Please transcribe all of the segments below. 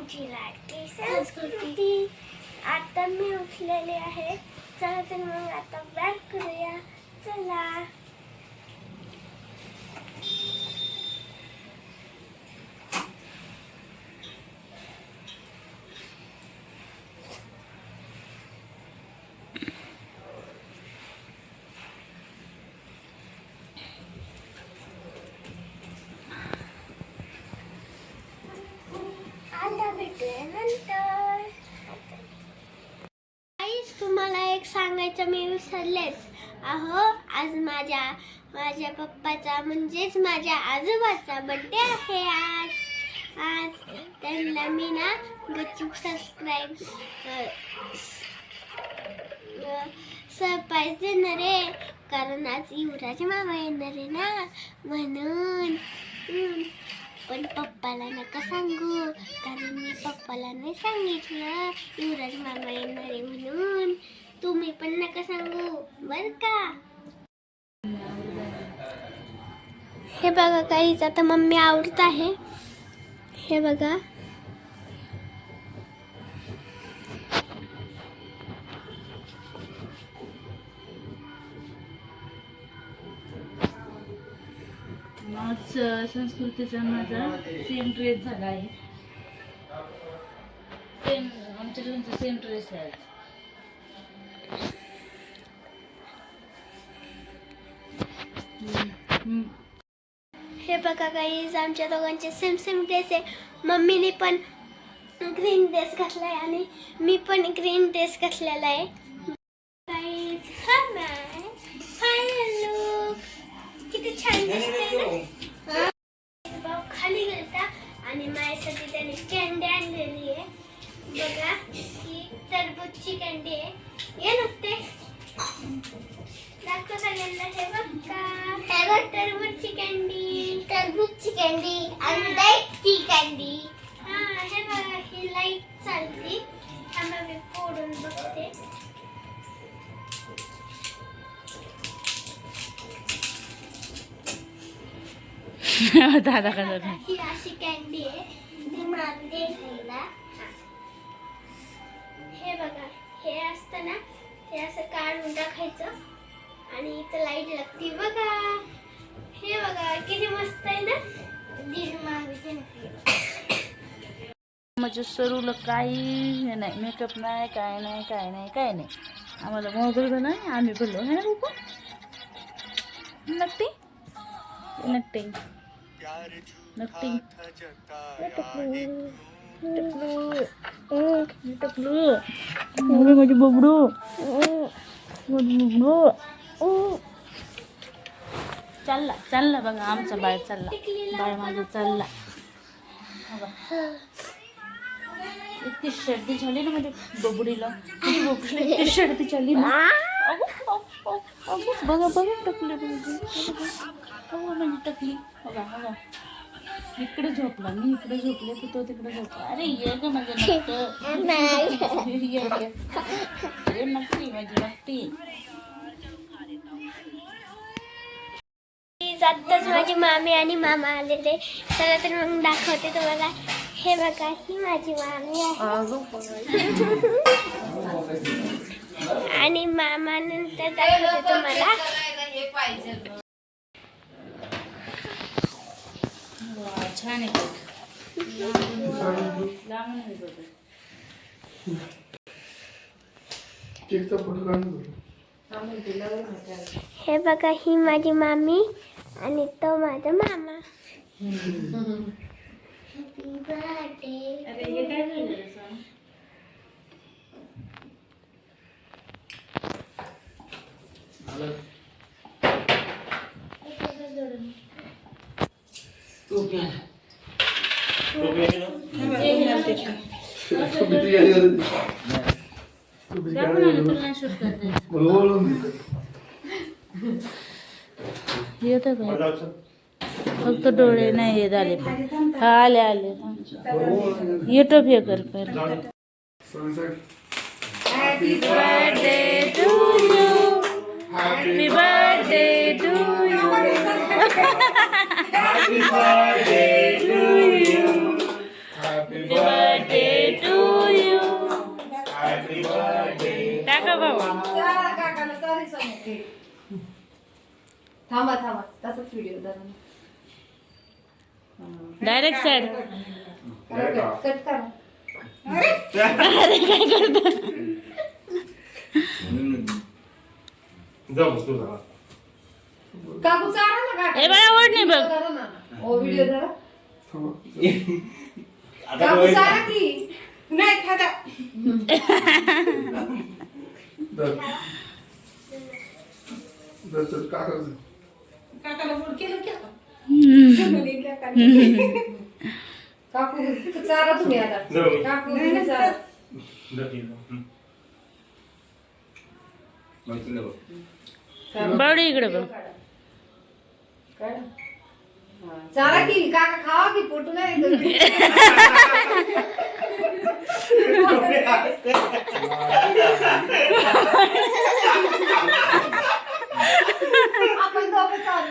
आमची लाडकी संस्कृती. आता मी उठलेले आहे. चला तर मग आता व्यायाम करूया. चला. आता भेटूया नंतर. तुम्हाला एक सांगायचं मी विसरलेच. अहो आज माझ्या पप्पाचा म्हणजेच माझ्या आजोबाचा बर्थडे आहे. आज त्यांना मी ना गच्चूक सबस्क्राईब सरप्राईज देणार आहे. कारण आज युवराज मामा येणार आहे ना म्हणून. पण पप्पाला नका सांगू, कारण मी पप्पाला नाही सांगितलं युवराज मामा येणार आहे म्हणून. तुम्ही पण नका सांगू बर का. हे बघा काहीच आता मम्मी आवडत आहे. हे बघा आज संस्कृतीचा माझा सेम ड्रेस झाला आहे. सेम आमच्या दोघांचा सेम ड्रेस आहे आज. हे बघा काहीच आमच्या दोघांचे सेम सेम ड्रेस आहे. मम्मीने पण ग्रीन ड्रेस घातलाय आणि मी पण ग्रीन ड्रेस घातलेला आहे. काहीच फायनल लुक किती छान दिसतंय ना. भाऊ खाली गेलता आणि माझ्यासाठी त्याने कॅन्डी आणलेली आहे. बघा ही टरबूजची कॅन्डी आहे. ये नुकते दाखव सगळ्यांना. हे बघा टरबूजची कॅन्डी आणि लाईटची कॅन्डी. हा हे बघा ही लाईट चालती. थांबा मी फोडून बघते. दादा का ही अशी कॅन्डी आहे. ती मारते खायला. हे बघा हे असतं ना, हे असं काढून टाकायचं आणि इथं लाईट लागते बघा. हे बघा किती मस्त आहे ना. म्हणजे सरूला काही नाही, मेकअप नाही, काय नाही. आम्हाला मोबाईल नाही, आम्ही बोललो है ना बाबा. नक्की माझी बबडू चालला बघा आमचा बाळ चालला. बाळ माझं चालला. इतकी सर्दी झाली ना म्हणजे बबडीला इतकी सर्दी झाली ना. बघा टकली म्हणजे टकली. बघा इकडे झोपला, मी इकडे झोपले तर तो तिकडे झोपला. अरे ये ग माझं नक्की माझी नक्की. आत्ताच माझी मामी आणि मामा आलेले. चला तर मग दाखवते तुम्हाला. हे बघा ही माझी मामी आहे आणि मामा नंतर दाखवते तुम्हाला. छान आहे. हे बघा ही माझी मामी आणि तो माझा मामा. Happy birthday. येतं का फक्त डोळे नाही येत आले. हा आले युट्यूब हे कर पहिले. Happy birthday to you. Happy birthday to you. Happy birthday to you. Happy birthday काकाला चालेल सांगते. थांबा थांबा तसाच व्हिडिओ धरा. Direct side. कट करा. काकू चारा ना काका. ए बाळा ओढणी बघ. धरा ना. ओ व्हिडिओ धरा. काकू चारा की नाही खाता. काकू चारा तुम्ही आता. काकू तुम्ही चारा. बावडी इकडे बघ. चारा की काका खावा की पोटू नाही आपण दोघं चालू.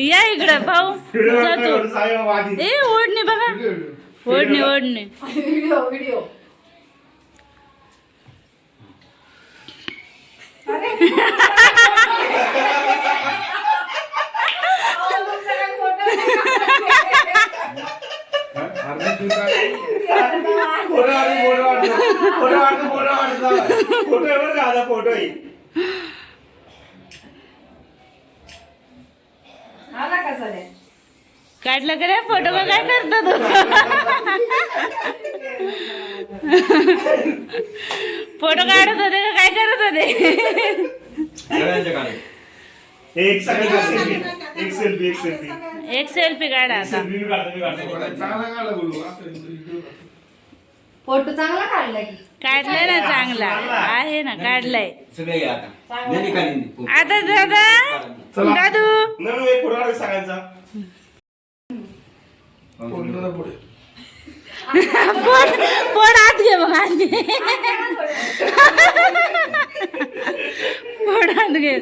या इकडे भाऊ जातो. ए ओढणी बघा. ओढणी ओढणी. Video video. फोटो आला का चालेल. काढला का रे फोटो का काय करतो तू. फोटो काढत होते का काय करत होते. एक सेल्फी एक सेल्फी काढा आता. फोटो चांगला काढला की. काढलाय ना चांगला आहे ना काढलाय. सगळे घ्या आता. नाही काढली. आता दादा दादू एक फोटो सगळ्यांचा पोट आत घे मग आत घे. पोट आत घे.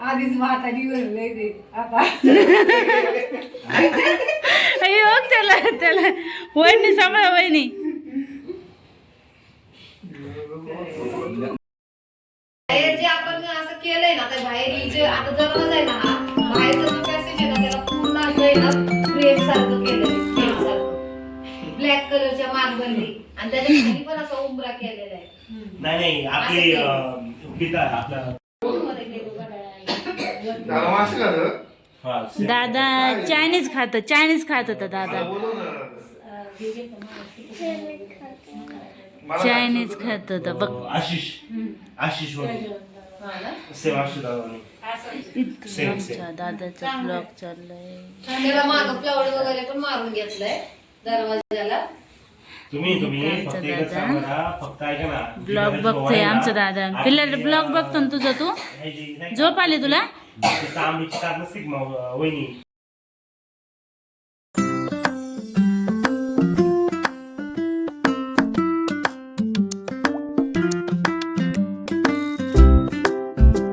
आधीच म्हातारी भरलंय ते आता. अयो त्याला त्याला वहिनी सांभाळा वहिनी. बाहेर जे आपण असं केलंय ना तर बाहेर जे आता दरवाजा आहे ना हा बाहेरचा जो पॅसेज आहे ना त्याला पूर्ण असं आहे ना फ्रेम सारखं केलंय. फ्रेम सारखं ब्लॅक कलरच्या मार्बलने आणि त्याच्या खाली पण असा उंबरा केलेला आहे. नाही आपली आपला दादा चायनीज खात होता दादा. चायनीज खात होता बघ. आशिष आमचा दादाचा ब्लॉग चाललाय. त्याला मागं फ्लावर वगैरे पण मारून घेतलंय दरवाजाला. तुम्ही फक्त एकच सांगा, फक्त ऐका ना. ब्लॉग बघतोय आमचा दादा. पिल्ला ब्लॉग बघतो ना तुझा. तू झोप आली तुला. आंबीची ताक नसते का वहिनी